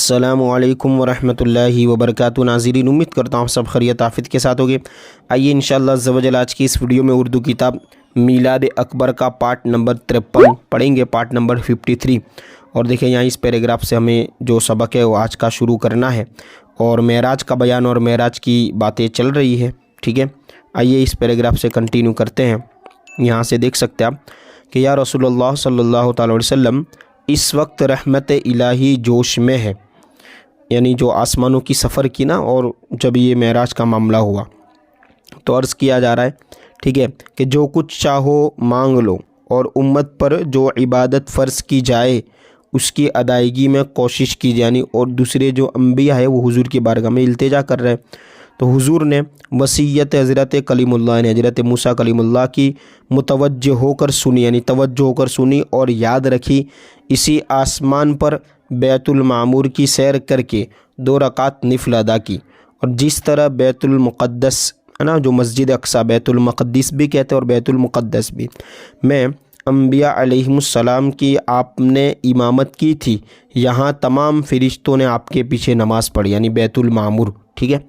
अस्सलामु अलैकुम वरहमतुल्लाहि वबरकातुहू। नाज़रीन, उम्मीद करता हूँ सब खैरियत आफियत के साथ होगे। आइए इंशाअल्लाह अज़्ज़ा वजल आज की इस वीडियो में उर्दू किताब मीलाद अकबर का पार्ट नंबर 53 पढ़ेंगे, पार्ट नंबर 53। और देखिए यहाँ इस पैराग्राफ से हमें जो सबक है वो आज का शुरू करना है और मेराज का बयान और मेराज की बातें चल रही है। ठीक है, आइए इस पैराग्राफ से कंटिन्यू करते हैं। यहाँ से देख सकते हैं आप कि या रसूलुल्लाह सल्लल्लाहु अलैहि वसल्लम इस वक्त रहमत इलाही जोश में है, यानी जो आसमानों की सफ़र की ना, और जब ये मेराज का मामला हुआ तो अर्ज़ किया जा रहा है, ठीक है, कि जो कुछ चाहो मांग लो और उम्मत पर जो इबादत फ़र्ज़ की जाए उसकी अदायगी में कोशिश की, यानी और दूसरे जो अंबिया है वो हुजूर की बारगाह में इल्तिजा कर रहे हैं। तो हुजूर ने वसीयत हज़रत कलीमुल्लाह ने हज़रत मूसा कलीमुल्लाह की मुतवज्जह होकर सुनी, यानी तवज्जो होकर सुनी और याद रखी। इसी आसमान पर बैतुल मामूर की सैर करके 2 रकात निफल अदा की। और जिस तरह बैतुल मुक़द्दस है ना, जो मस्जिद अक्सा बैतुल मुक़द्दिस भी कहते हैं और बैतुल मुक़द्दस भी, मैं अंबिया अलैहिमुस्सलाम की आपने इमामत की थी, यहाँ तमाम फ़रिश्तों ने आपके पीछे नमाज़ पढ़ी, यानी बैतुल मामूर। ठीक है,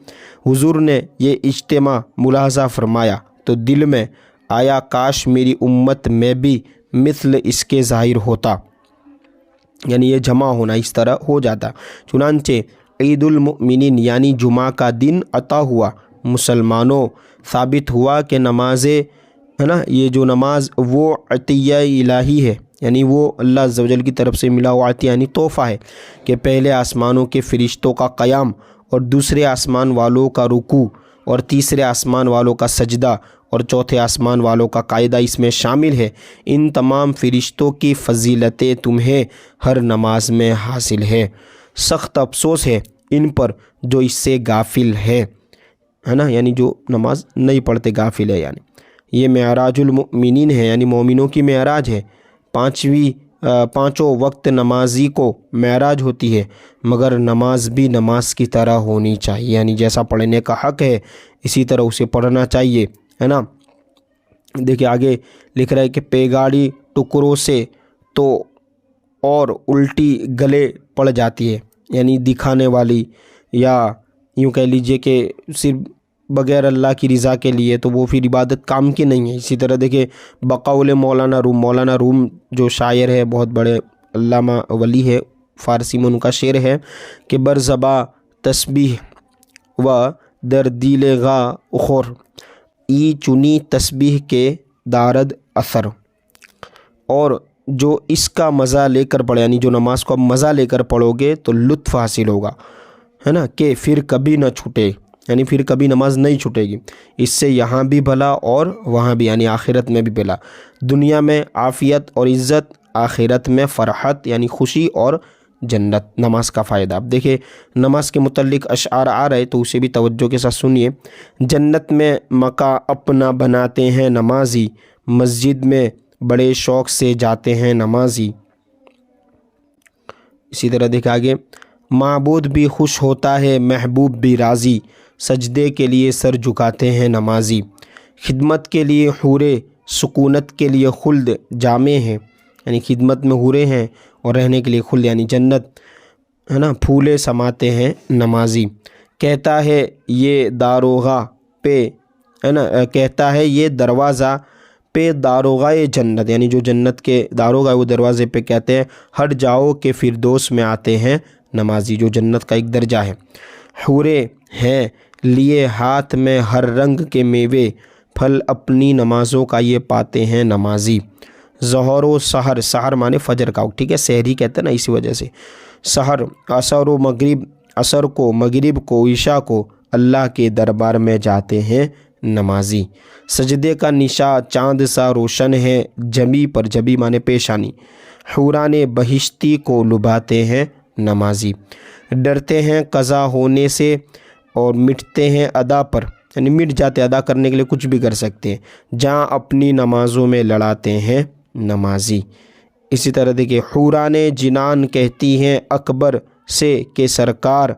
हुजूर ने ये इज्तिमा मुलाहज़ा फरमाया तो दिल में आया काश मेरी उम्मत में भी मिसल इसके ज़ाहिर होता, यानी ये जमा होना इस तरह हो जाता। चुनांचे ईदुल मुमिनीन यानी जुमा का दिन अता हुआ, मुसलमानों साबित हुआ कि नमाज़े है ना, ये जो नमाज वो अतिया इलाही है, यानी वो अल्लाह अज़्ज़ा वजल की तरफ से मिला हुआ अतिया यानी तोहफ़ा है कि पहले आसमानों के फ़रिश्तों का क़याम और दूसरे आसमान वालों का रुकू और तीसरे आसमान वालों का सजदा और चौथे आसमान वालों का कायदा इसमें शामिल है। इन तमाम फ़रिश्तों की फ़जीलतें तुम्हें हर नमाज में हासिल है। सख्त अफसोस है इन पर जो इससे गाफिल है ना, यानी जो नमाज नहीं पढ़ते गाफिल है। यानी ये मेराजुल मुमिनीन है, यानी मोमिनों की मेराज है। पाँचों वक्त नमाजी को मेराज होती है, मगर नमाज भी नमाज की तरह होनी चाहिए, यानी जैसा पढ़ने का हक़ है इसी तरह उसे पढ़ना चाहिए, है ना। देखिए आगे लिख रहा है कि पेगाड़ी टुकड़ों से तो और उल्टी गले पड़ जाती है, यानी दिखाने वाली, या यूँ कह लीजिए कि सिर्फ बग़ैर अल्लाह की रज़ा के लिए, तो वो फिर इबादत काम की नहीं है। इसी तरह देखिए बक़ौल मौलाना रूम जो शायर है, बहुत बड़े अल्लामा वली है, फ़ारसी में उनका शेर है कि बरज़बा तस्बीह व दरदिल गा उखर ई चुनी तस्बीह के दारद असर। और जो इसका मज़ा लेकर पढ़े, यानी जो नमाज को अब मज़ा लेकर पढ़ोगे तो लुत्फ़ हासिल होगा, है ना, कि फिर कभी न छूटे, यानी फिर कभी नमाज नहीं छूटेगी। इससे यहाँ भी भला और वहाँ भी, यानी आखिरत में भी भला। दुनिया में आफ़ियत और इज़्ज़त, आखिरत में फ़रहत यानी खुशी और जन्नत। नमाज का फ़ायदा, अब देखिए नमाज के मुतल्लिक़ अशआर आ रहे तो उसे भी तवज्जो के साथ सुनिए। जन्नत में मका अपना बनाते हैं नमाजी, मस्जिद में बड़े शौक़ से जाते हैं नमाजी। इसी तरह देखा आगे, माबूद भी खुश होता है महबूब भी राज़ी, सजदे के लिए सर झुकाते हैं नमाजी। खिदमत के लिए हूरे सुकूनत के लिए खुल्द जामे हैं, यानी खिदमत में हूरे हैं और रहने के लिए खुल्द यानी जन्नत, है ना, फूले समाते हैं नमाजी। कहता है ये दारोगा पे, है ना, कहता है ये दरवाज़ा पे दारोगा ये जन्नत, यानी जो जन्नत के दारोगा वो दरवाज़े पे कहते हैं हट जाओ के फिरदौस में आते हैं नमाजी, जो जन्नत का एक दर्जा है। हूरे हैं लिए हाथ में हर रंग के मेवे, फल अपनी नमाज़ों का ये पाते हैं नमाजी। ज़ोहर व सहर, सहर माने फजर का, ठीक है, सहरी कहते हैं ना, इसी वजह से सहर। असर व मगरिब, असर को मगरिब को इशा को अल्लाह के दरबार में जाते हैं नमाजी। सजदे का निशा चाँद सा रोशन है जमी पर, जबी माने पेशानी। हूराने बहिश्ती को लुभाते हैं नमाजी। डरते हैं कज़ा होने से और मिटते हैं अदा पर, यानी मिट जाते, अदा करने के लिए कुछ भी कर सकते हैं। जहाँ अपनी नमाज़ों में लड़ाते हैं नमाजी। इसी तरह देखिए हूराने जिनान कहती हैं अकबर से कि सरकार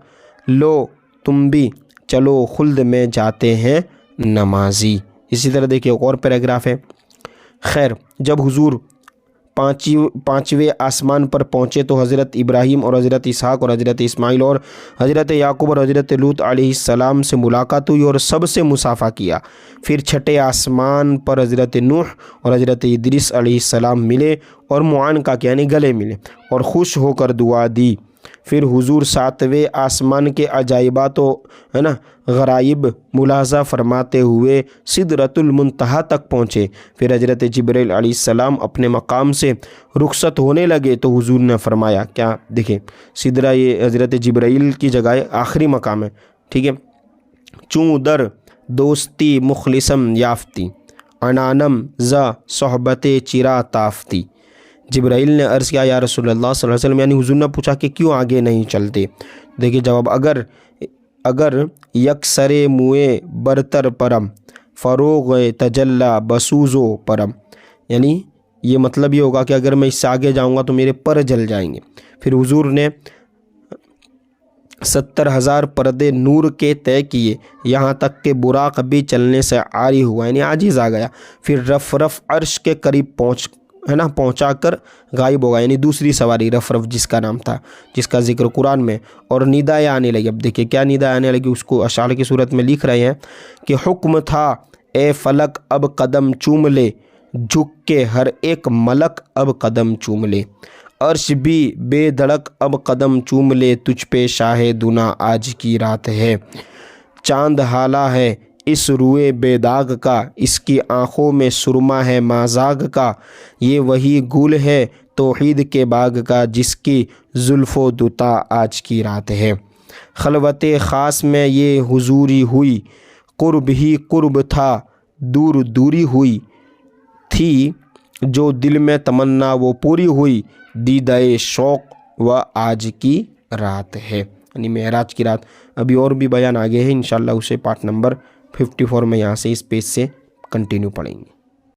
लो तुम भी चलो खुल्द में जाते हैं नमाजी। इसी तरह देखिए एक और पैराग्राफ है। खैर, जब हुजूर पाँचवें आसमान पर पहुँचे तो हज़रत इब्राहीम और हज़रत इसहाक़ और हज़रत इस्माइल और हज़रत याकूब और हज़रत लूत अलैहिस्सलाम से मुलाकात हुई और सबसे मुसाफ़ा किया। फिर छठे आसमान पर हज़रत नूह और हज़रत इदरीस अलैहिस्सलाम मिले और मुआनका यानी गले मिले और खुश होकर दुआ दी। फिर हुजूर सातवें आसमान के अजाइबात है ना गराइब मुलाज़ा फरमाते हुए सिदरतुल मुंतहा तक पहुँचे। फिर हज़रत जिब्रील अलैहिस्सलाम अपने मकाम से रुखसत होने लगे तो हुजूर ने फरमाया, क्या देखें सिदरा ये हज़रत जिब्रील की जगह आखिरी मकाम है, ठीक है। चूँ दर दोस्ती मुखलिसम याफ्ती अनानम ज़ा सोहबत चिरा ताफ्ती। जिब्राइल ने अर्ज़ किया या रसूलल्लाह सल्लल्लाहु अलैहि वसल्लम, यानी हुजूर ने पूछा कि क्यों आगे नहीं चलते। देखिए जवाब, अगर यकसरे मुए बरतर परम फ़रोग़ तजल्ला बसूज़ो परम, यानी ये मतलब ये होगा कि अगर मैं इससे आगे जाऊंगा तो मेरे पर जल जाएंगे। फिर हुजूर ने 70,000 पर्दे नूर के तय किए, यहाँ तक कि बुराक भी चलने से आरी हुआ, यानी आजिज़ आ गया। फिर रफ़ अर्श के करीब पहुँचाकर गायब होगा, यानी दूसरी सवारी रफ़ जिसका नाम था, जिसका जिक्र कुरान में। और निदाएँ आने लगी। अब देखिए क्या निदाएँ आने लगी, उसको अशार की सूरत में लिख रहे हैं कि हुक्म था ए फलक अब कदम चूम ले, झुक के हर एक मलक अब कदम चूम ले, अर्श भी बेधड़क अब कदम चूम ले, तुझ पे शाहे दुना आज की रात है। चांद हाला है इस रुए बेदाग का, इसकी आँखों में सुरमा है माजाग का, ये वही गुल है तौहीद के बाग का, जिसकी जुल्फ़ो दुता आज की रात है। खलवते ख़ास में ये हुजूरी हुई, कुर्ब ही कुर्ब था दूर दूरी हुई, थी जो दिल में तमन्ना वो पूरी हुई, दीदाए शौक़ व आज की रात है, यानी मेराज की रात। अभी और भी बयान आगे है, इंशाअल्लाह उसे पार्ट नंबर 54 में यहाँ से इस पेज से कंटिन्यू पढ़ेंगे।